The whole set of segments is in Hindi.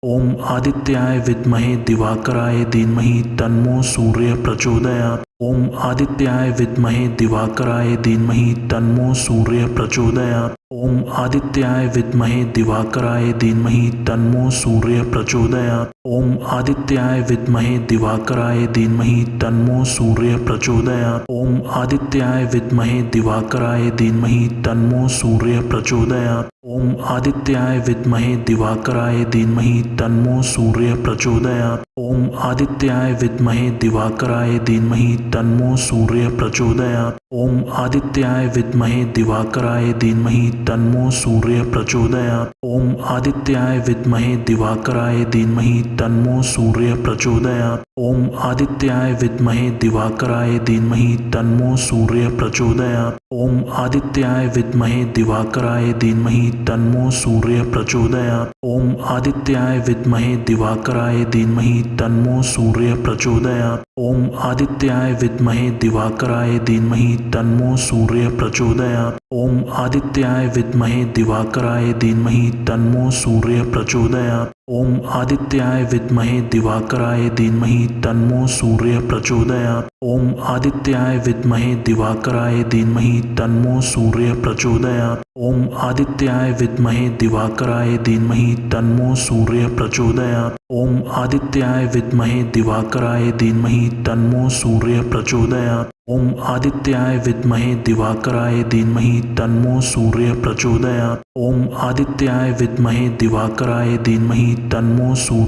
ओम आदित्याय विद्महे दिवाकराय धीमहि तन्नो सूर्य प्रचोदयात्। ओम आदित्याय विद्महे दिवाकराय धीमहि तन्नो सूर्य प्रचोदयात्। ओम आदित्याय विद्महे दिवाकराय धीमहि तन्नो सूर्य प्रचोदयात्। ओम आदित्याय विद्महे दिवाकराय धीमहि तन्नो सूर्य प्रचोदयात्। ओम आदित्याय विद्महे दिवाकराय धीमहि तन्नो सूर्य प्रचोदयात्। ओम आदित्याय विद्महे दिवाकराय धीमहि तन्नो सूर्य प्रचोदयात्। ओम आदित्याय विद्महे दिवाकराय धीमहि तन्नो सूर्य प्रचोदयात्। ओम आदित्याय विद्महे दिवाकराय धीमहि तन्नो सूर्य प्रचोदयात्। ओम आदित्याय विद्महे दिवाकराय धीमहि तन्नो सूर्य प्रचोदयात्। ओम आदित्याय विद्महे दिवाकराय धीमहि तन्नो सूर्य प्रचोदयात्। ओम आदित्याय विद्महे दिवाकराय धीमहि तन्नो सूर्य प्रचोदयात्। ओम आदित्याय विद्महे दिवाकराय धीमहि तन्नो सूर्य प्रचोदयात्। ओम आदित्याय विद्महे दिवाकराय धीमहि तन्नो सूर्य प्रचोदयात्। ओम आदित्याय विद्महे दिवाकराय धीमहि तन्नो सूर्य प्रचोदयात्। ओम आदित्याय विद्महे दिवाकराय धीमहि तन्नो सूर्य प्रचोदयात्। ओम आदित्याय विद्महे दिवाकराय धीमहि तन्नो सूर्य प्रचोदयात्। ओम आदित्याय विद्महे दिवाकराय धीमहि तन्नो सूर्य प्रचोदयात्। ओम आदित्याय विद्महे दिवाकराय धीमहि तन्नो सूर्य प्रचोदयात्। ओम आदित्याय विद्महे दिवाकराय धीमहि तन्नो सूर्य प्रचोदयात्। ओम आदित्याय विद्महे दिवाकराय धीमहि तन्नो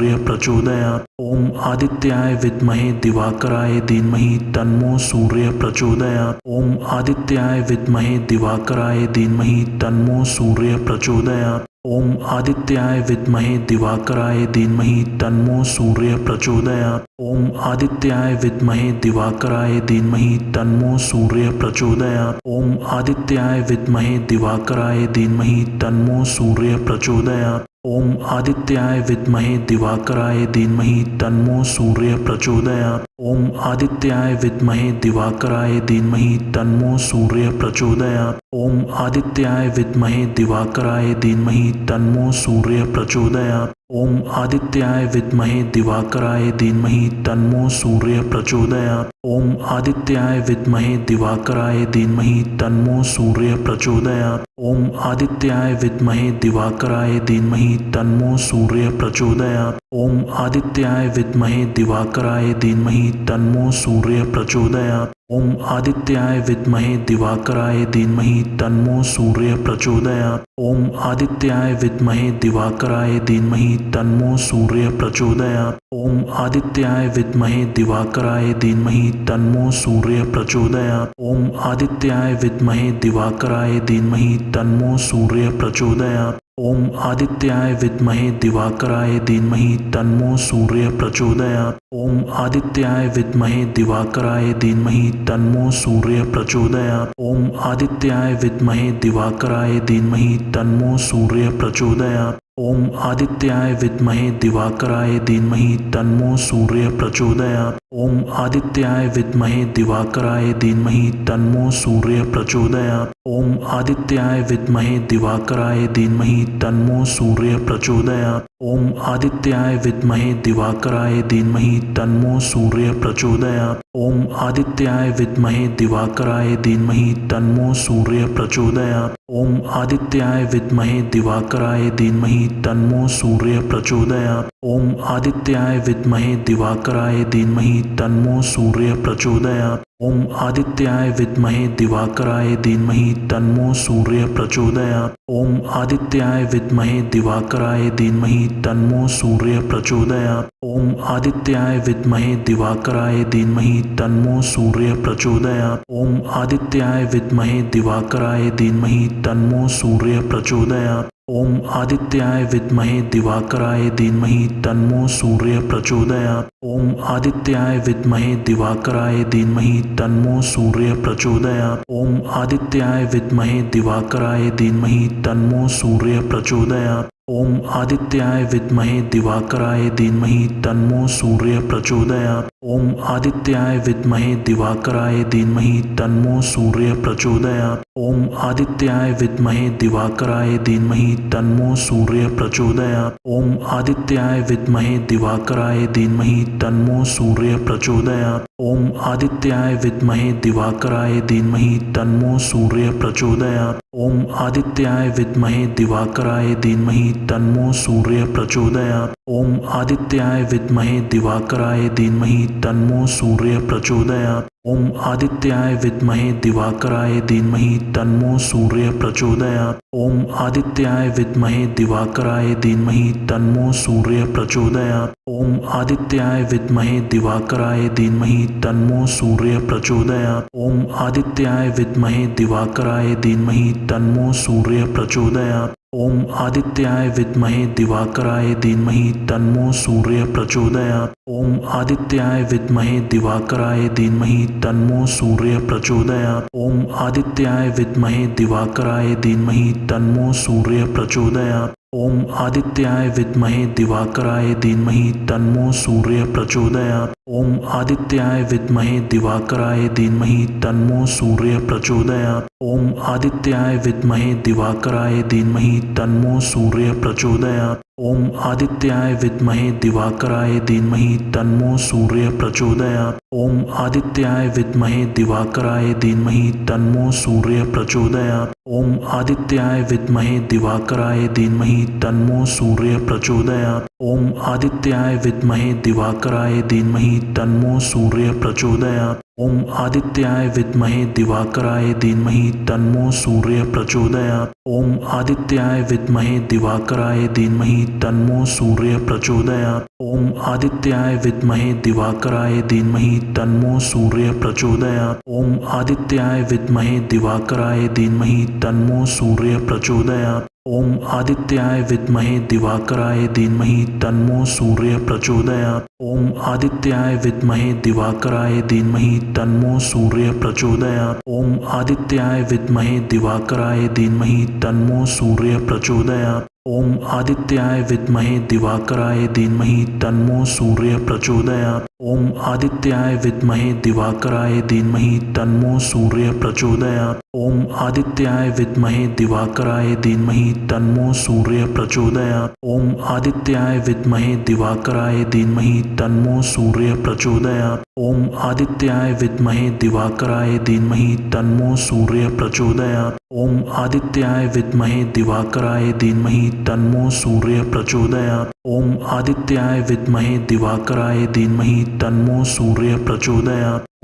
सूर्य प्रचोदयात्। ओम आदित्याय विद्महे दिवाकराय धीमहि तन्नो सूर्य प्रचोदयात्। ओम आदित्याय विद्महे दिवाकराय धीमहि तन्नो सूर्य प्रचोदयात्। ओम आदित्याय विद्महे दिवाकराय धीमहि तन्नो सूर्य प्रचोदयात्। ओम आदित्याय विद्महे दिवाकराय धीमहि तन्नो सूर्य प्रचोदयात्। ओम आदित्याय विद्महे दिवाकराय धीमहि तन्नो सूर्य प्रचोदयात्। ओम आदित्याय विद्महे दिवाकराय धीमहि तन्नो सूर्य प्रचोदयात्। ओम आदित्याय विद्महे दिवाकराय धीमहि तन्नो सूर्य प्रचोदयात्। ओम आदित्याय विद्महे दिवाकराय धीमहि तन्नो सूर्य प्रचोदयात्। ओम आदित्याय विद्महे दिवाकराय धीमहि तन्नो सूर्य प्रचोदयात्। ओम आदित्याय विद्महे दिवाकराय धीमहि तन्नो सूर्य प्रचोदयात्। ओम आदित्याय विद्महे दिवाकराय धीमहि तन्नो सूर्य प्रचोदयात्। ओम आदित्याय विद्महे दिवाकराय धीमहि तन्नो सूर्य प्रचोदयात्। ओम आदित्याय विद्महे दिवाकराय धीमहि तन्नो सूर्य प्रचोदयात्। ओम आदित्याय विद्महे दिवाकराय धीमहि तन्नो सूर्य प्रचोदयात्। ओम आदित्याय विद्महे दिवाकराय धीमहि तन्नो सूर्य प्रचोदयात्। ओम आदित्याय विद्महे दिवाकराय धीमहि तन्नो सूर्य प्रचोदयात्। ओम आदित्याय विद्महे दिवाकराय धीमहि तन्नो सूर्य प्रचोदयात्। ओम आदित्याय विद्महे दिवाकराय धीमहि तन्नो सूर्य प्रचोदयात्। ओम आदित्याय विद्महे दिवाकराय धीमहि तन्नो सूर्य प्रचोदयात्। ओम आदित्याय विद्महे दिवाकराय धीमहि तन्नो सूर्य प्रचोदयात्। ओम आदित्याय विद्महे दिवाकराय धीमहि तन्नो सूर्य प्रचोदयात्। ओम आदित्याय विद्महे दिवाकराय धीमहि तन्नो सूर्य प्रचोदयात्। ओम आदित्याय विद्महे दिवाकराय धीमहि तन्नो सूर्य प्रचोदयात्। ओम आदित्याय विद्महे दिवाकराय धीमहि तन्नो सूर्य प्रचोदयात्। ओम आदित्याय विद्महे दिवाकराय धीमहि तन्नो सूर्य प्रचोदयात्। ओम आदित्याय विद्महे दिवाकराय धीमहि तन्नो सूर्य प्रचोदयात्। ओम आदित्याय विद्महे दिवाकराय धीमहि तन्नो सूर्य प्रचोदयात्। ओम आदित्याय विद्महे दिवाकराय धीमहि तन्नो सूर्य प्रचोदयात्। ओम आदित्याय विद्महे दिवाकराय धीमहि तन्नो सूर्य प्रचोदयात्। ओम आदित्याय विद्महे दिवाकराय धीमहि तन्नो सूर्य प्रचोदयात्। ओम आदित्याय विद्महे दिवाकराय धीमहि तन्नो सूर्य प्रचोदयात्। ओम आदित्याय विद्महे दिवाकराय धीमहि तन्नो सूर्य प्रचोदयात्। ओम आदित्याय विद्महे दिवाकराय धीमहि तन्नो सूर्य प्रचोदयात्। ओम आदित्याय विद्महे दिवाकराय धीमहि तन्नो सूर्य प्रचोदयात्। ओम आदित्याय विद्महे दिवाकराय धीमहि तन्नो सूर्य प्रचोदयात्। ओम आदित्याय विद्महे दिवाकराय धीमहि तन्नो सूर्य प्रचोदयात्। ओम आदित्याय विद्महे दिवाकराय धीमहि तन्नो सूर्य प्रचोदयात्। ओम आदित्याय विद्महे दिवाकराय धीमहि तन्नो सूर्य प्रचोदयात्। ओम आदित्याय विद्महे दिवाकराय धीमहि तन्नो सूर्य प्रचोदयात्। ओम आदित्याय विद्महे दिवाकराय धीमहि तन्नो सूर्य प्रचोदयात्। ओम आदित्याय विद्महे दिवाकराय धीमहि तन्नो सूर्य प्रचोदयात्। ओम आदित्याय विद्महे दिवाकराय धीमहि तन्नो सूर्य प्रचोदयात्। ओम आदित्याय विद्महे दिवाकराय धीमहि तन्नो सूर्य प्रचोदयात्। ओम आदित्याय विद्महे दिवाकराय धीमहि तन्नो सूर्य प्रचोदयात्। ओम आदित्याय विद्महे दिवाकराय धीमहि तन्नो सूर्य प्रचोदयात्। ओम आदित्याय विद्महे दिवाकराय धीमहि तन्नो सूर्य प्रचोदयात्। ओम आदित्याय विद्महे दिवाकराय धीमहि तन्नो सूर्य प्रचोदयात्। ओम आदित्याय विद्महे दिवाकराय धीमहि तन्नो सूर्य प्रचोदयात्। ओम आदित्याय विद्महे दिवाकराय धीमहि तन्नो सूर्य प्रचोदयात्। ओम आदित्याय विद्महे दिवाकराय धीमहि तन्नो सूर्य प्रचोदयात्। ओम आदित्याय विद्महे दिवाकराय धीमहि तन्नो सूर्य प्रचोदयात्। ओम आदित्याय विद्महे दिवाकराय धीमहि तन्नो सूर्य प्रचोदयात्। ओम आदित्याय विद्महे दिवाकराय धीमहि तन्नो सूर्य प्रचोदयात्। ओम आदित्याय विद्महे दिवाकराय धीमहि तन्नो सूर्य प्रचोदयात्। ओम आदित्याय विद्महे दिवाकराय धीमहि तन्नो सूर्य प्रचोदयात्। ओम आदित्याय विद्महे दिवाकराय धीमहि तन्नो सूर्य प्रचोदयात्। ओम आदित्याय विद्महे दिवाकराय धीमहि तन्नो सूर्य प्रचोदयात्। ओम आदित्याय विद्महे दिवाकराय धीमहि तन्नो सूर्य प्रचोदयात्। ओम आदित्याय विद्महे दिवाकराय धीमहि तन्नो सूर्य प्रचोदयात्। ओम आदित्याय विद्महे दिवाकराय धीमहि तन्नो सूर्य प्रचोदयात्। ओम आदित्याय विद्महे दिवाकराय धीमहि तन्नो सूर्य प्रचोदयात्। ओम आदित्याय विद्महे दिवाकराय धीमहि तन्नो सूर्य प्रचोदयात्। ओम आदित्याय विद्महे दिवाकराय धीमहि तन्नो सूर्य प्रचोदयात्। ओम आदित्याय विद्महे दिवाकराय धीमहि तन्नो सूर्य प्रचोदयात्। ओम आदित्याय विद्महे दिवाकराय धीमहि तन्नो सूर्य प्रचोदयात्। ओम आदित्याय विद्महे दिवाकराय धीमहि तन्नो सूर्य प्रचोदयात्। ओम आदित्याय विद्महे दिवाकराय धीमहि तन्नो सूर्य प्रचोदयात्। ओम आदित्याय विद्महे दिवाकराय धीमहि तन्नो सूर्य प्रचोदयात्। ओम आदित्याय विद्महे दिवाकराय धीमहि तन्नो सूर्य प्रचोदयात्।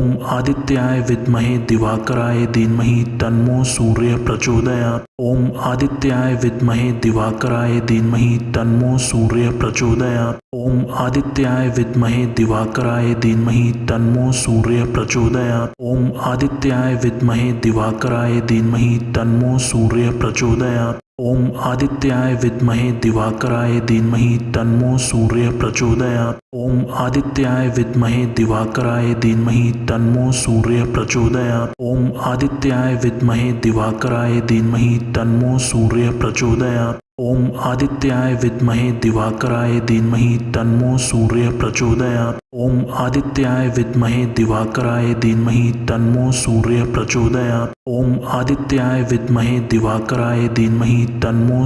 ओम आदित्याय विद्महे दिवाकराय धीमहि तन्नो सूर्य प्रचोदयात्। ओम आदित्याय विद्महे दिवाकराय धीमहि तन्नो सूर्य प्रचोदयात्। ओम आदित्याय विद्महे दिवाकराय धीमहि तन्नो सूर्य प्रचोदयात्। ओम आदित्याय विद्महे दिवाकराय धीमहि तन्नो सूर्य प्रचोदयात्। ओम आदित्याय विद्महे दिवाकराय धीमहि तन्नो सूर्य प्रचोदयात्। ओम आदित्याय विद्महे दिवाकराय धीमहि तन्नो सूर्य प्रचोदयात्। ओम आदित्याय विद्महे दिवाकराय धीमहि तन्नो सूर्य प्रचोदयात्। ओम आदित्याय विद्महे दिवाकराय धीमहि तन्नो सूर्य प्रचोदयात्। ओम आदित्याय विद्महे दिवाकराय धीमहि तन्नो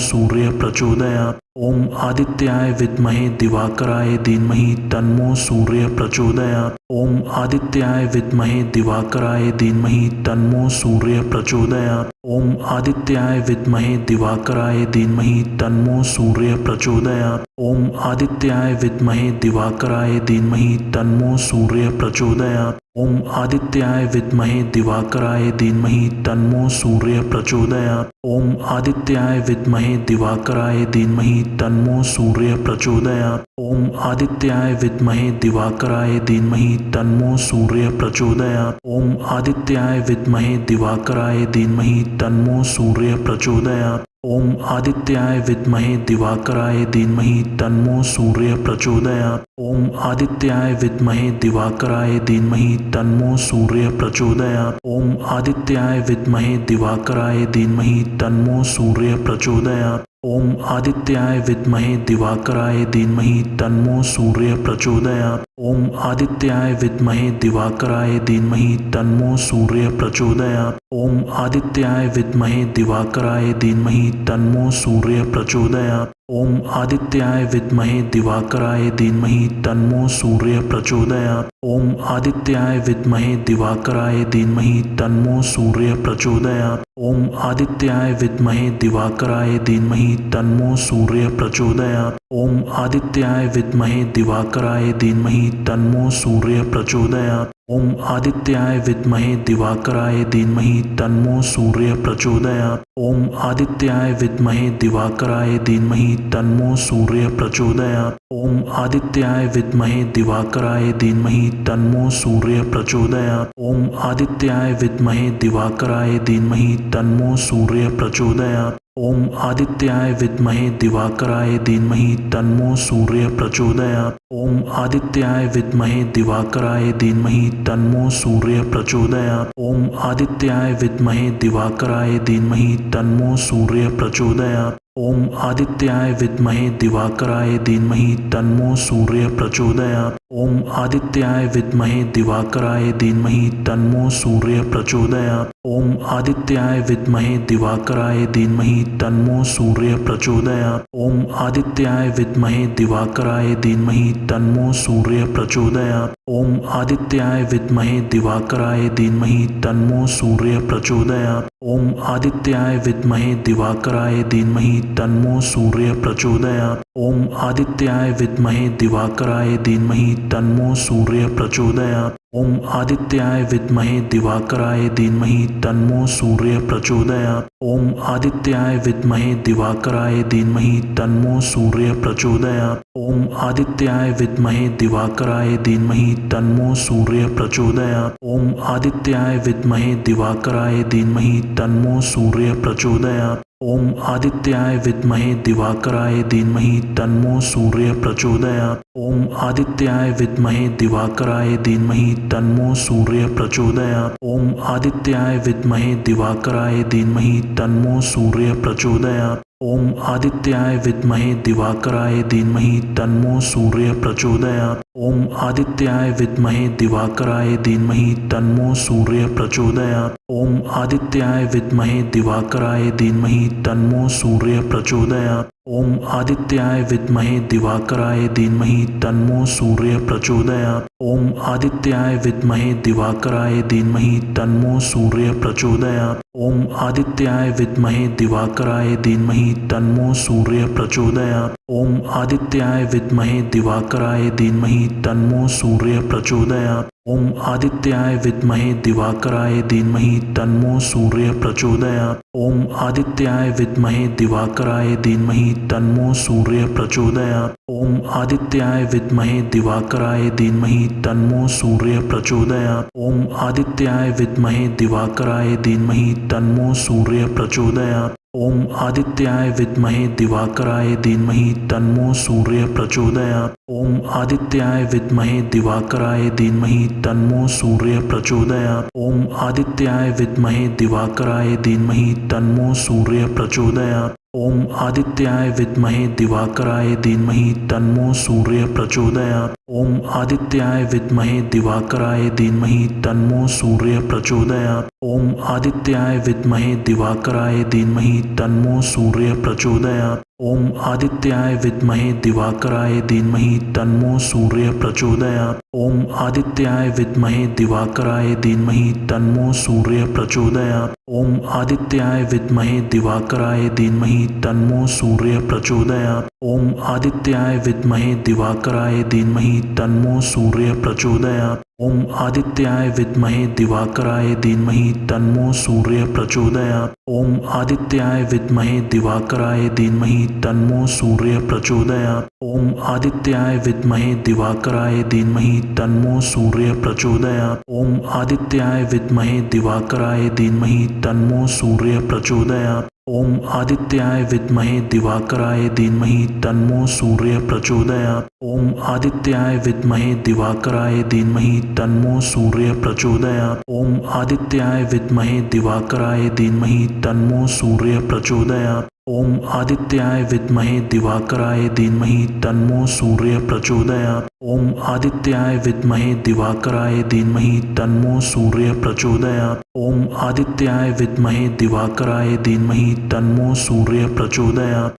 सूर्य प्रचोदयात्। ओम आदित्याय विद्महे दिवाकराय धीमहि तन्नो सूर्य प्रचोदयात्। ओम आदित्याय विद्महे दिवाकराय धीमहि तन्नो सूर्य प्रचोदयात्। ओम आदित्याय विद्महे दिवाकराय धीमहि तन्नो सूर्य प्रचोदयात्। ओम आदित्याय विद्महे दिवाकराय धीमहि तन्नो सूर्य प्रचोदयात्। ओम आदित्याय विद्महे दिवाकराय धीमहि तन्नो सूर्य प्रचोदयात्। ओम आदित्याय विद्महे दिवाकराय धीमहि तन्नो सूर्य प्रचोदयात्। ओम आदित्याय विद्महे दिवाकराय धीमहि तन्नो सूर्य प्रचोदयात्। ओम आदित्याय विद्महे दिवाकराय धीमहि तन्नो सूर्य प्रचोदयात्। ओम आदित्याय विद्महे दिवाकराय धीमहि तन्नो सूर्य प्रचोदयात्। ओम आदित्याय विद्महे दिवाकराय धीमहि तन्नो सूर्य प्रचोदयात्। ओम आदित्याय विद्महे दिवाकराय धीमहि तन्नो सूर्य प्रचोदयात्। ओम आदित्याय विद्महे दिवाकराय धीमहि तन्नो सूर्य प्रचोदयात्। ओम आदित्याय विद्महे दिवाकराय धीमहि तन्नो सूर्य प्रचोदयात्। ओम आदित्याय विद्महे दिवाकराय धीमहि तन्नो सूर्य प्रचोदयात्। ओम आदित्याय विद्महे दिवाकराय धीमहि तन्नो सूर्य प्रचोदयात्। ओम आदित्याय विद्महे दिवाकराय धीमहि तन्नो सूर्य प्रचोदयात्। ओम आदित्याय विद्महे दिवाकराय धीमहि तन्नो सूर्य प्रचोदयात्। ओम आदित्याय विद्महे दिवाकराय धीमहि तन्नो सूर्य प्रचोदयात्। ओम आदित्याय विद्महे दिवाकराय धीमहि तन्नो सूर्य प्रचोदयात्। ओम आदित्याय विद्महे दिवाकराय धीमहि तन्नो सूर्य प्रचोदयात्। ओम आदित्याय विद्महे दिवाकराय धीमहि तन्नो सूर्य प्रचोदयात्। ओम आदित्याय विद्महे दिवाकराय धीमहि तन्नो सूर्य प्रचोदयात्। ओम आदित्याय विद्महे दिवाकराय धीमहि तन्नो सूर्य प्रचोदयात्। ओम आदित्याय विद्महे दिवाकराय धीमहि तन्नो सूर्य प्रचोदयात्। ओम आदित्याय विद्महे दिवाकराय धीमहि तन्नो सूर्य प्रचोदयात्। ओम आदित्याय विद्महे दिवाकराय धीमहि तन्नो सूर्य प्रचोदयात्। ओम आदित्याय विद्महे दिवाकराय धीमहि तन्नो सूर्य प्रचोदयात्। ओम आदित्याय विद्महे दिवाकराय धीमहि तन्नो सूर्य प्रचोदयात्। ओम आदित्याय विद्महे दिवाकराय धीमहि तन्नो सूर्य प्रचोदयात्। ओम आदित्याय विद्महे दिवाकराय धीमहि तन्नो सूर्य प्रचोदयात्। ओम आदित्याय विद्महे दिवाकराय धीमहि तन्नो सूर्य प्रचोदयात्। ओम आदित्याय विद्महे दिवाकराय धीमहि तन्नो सूर्य प्रचोदयात्। ओम आदित्याय विद्महे दिवाकराय धीमहि तन्नो सूर्य प्रचोदयात्। ओम आदित्याय विद्महे दिवाकराय धीमहि तन्नो सूर्य प्रचोदयात्। ओम आदित्याय विद्महे दिवाकराय धीमहि तन्नो सूर्य प्रचोदयात्। ओम आदित्याय विद्महे दिवाकराय धीमहि तन्नो सूर्य प्रचोदयात्। ओम आदित्याय विद्महे दिवाकराय धीमहि तन्नो सूर्य प्रचोदयात्। ओम आदित्याय विद्महे दिवाकराय धीमहि तन्नो सूर्य प्रचोदयात्। ओम आदित्याय विद्महे दिवाकराय धीमहि तन्नो सूर्य प्रचोदयात्। ओम आदित्याय विद्महे दिवाकराय धीमहि तन्नो सूर्य प्रचोदयात्। ओम आदित्याय विद्महे दिवाकराय धीमहि तन्नो सूर्य प्रचोदयात्। ओम आदित्याय विद्महे दिवाकराय धीमहि तन्नो सूर्य प्रचोदयात्। ओम आदित्याय विद्महे दिवाकराय धीमहि तन्नो सूर्य प्रचोदयात्। ओम आदित्याय विद्महे दिवाकराय धीमहि तन्नो सूर्य प्रचोदयात्। ओम आदित्याय विद्महे दिवाकराय धीमहि तन्नो सूर्य प्रचोदयात्। ओम आदित्याय विद्महे दिवाकराय धीमहि तन्नो सूर्य प्रचोदयात्। ओम आदित्याय विद्महे दिवाकराय धीमहि तन्नो सूर्य प्रचोदयात्। ओम आदित्याय विद्महे दिवाकराय धीमहि तन्नो सूर्य प्रचोदयात्। ओम आदित्याय विद्महे दिवाकराय धीमहि तन्नो सूर्य प्रचोदयात्। ओम आदित्याय विद्महे दिवाकराय धीमहि तन्नो सूर्य प्रचोदयात्। ओम आदित्याय विद्महे दिवाकराय धीमहि तन्नो सूर्य प्रचोदयात्। ओम आदित्याय विद्महे दिवाकराय धीमहि तन्नो सूर्य प्रचोदयात्। ओम आदित्याय विद्महे दिवाकराय धीमहि तन्नो सूर्य प्रचोदयात्। ओम आदित्याय विद्महे दिवाकराय धीमहि तन्नो सूर्य प्रचोदयात्। ओम आदित्याय विद्महे दिवाकराय धीमहि तन्नो सूर्य प्रचोदयात्। ओम आदित्याय विद्महे दिवाकराय धीमहि तन्नो सूर्य प्रचोदयात्। ओम आदित्याय विद्महे दिवाकराय धीमहि तन्नो सूर्य प्रचोदयात्। ओम आदित्याय विद्महे दिवाकराय धीमहि तन्नो सूर्य प्रचोदयात्। ओम आदित्याय विद्महे दिवाकराय धीमहि तन्नो सूर्य प्रचोदयात्। ओम आदित्याय विद्महे दिवाकराय धीमहि तन्नो सूर्य प्रचोदयात्। ओम आदित्याय विद्महे दिवाकराय धीमहि तन्नो सूर्य प्रचोदयात्। ओम आदित्याय विद्महे दिवाकराय धीमहि तन्नो सूर्य प्रचोदयात्। ओम आदित्याय विद्महे दिवाकराय धीमहि तन्नो सूर्य प्रचोदयात्। ओम आदित्याय विद्महे दिवाकराय धीमहि तन्नो सूर्य प्रचोदयात्। ओम आदित्याय विद्महे दिवाकराय धीमहि तन्नो सूर्य प्रचोदयात्। ओम आदित्याय विद्महे दिवाकराय धीमहि तन्नो सूर्य प्रचोदयात्। ओम आदित्याय विद्महे दिवाकराय धीमहि तन्नो सूर्य प्रचोदयात्। ओम आदित्याय विद्महे दिवाकराय धीमहि तन्नो सूर्य प्रचोदयात्। ओम आदित्याय विद्महे दिवाकराय धीमहि तन्नो सूर्य प्रचोदयात्। ओम आदित्याय विद्महे दिवाकराय धीमहि तन्नो सूर्य प्रचोदयात्।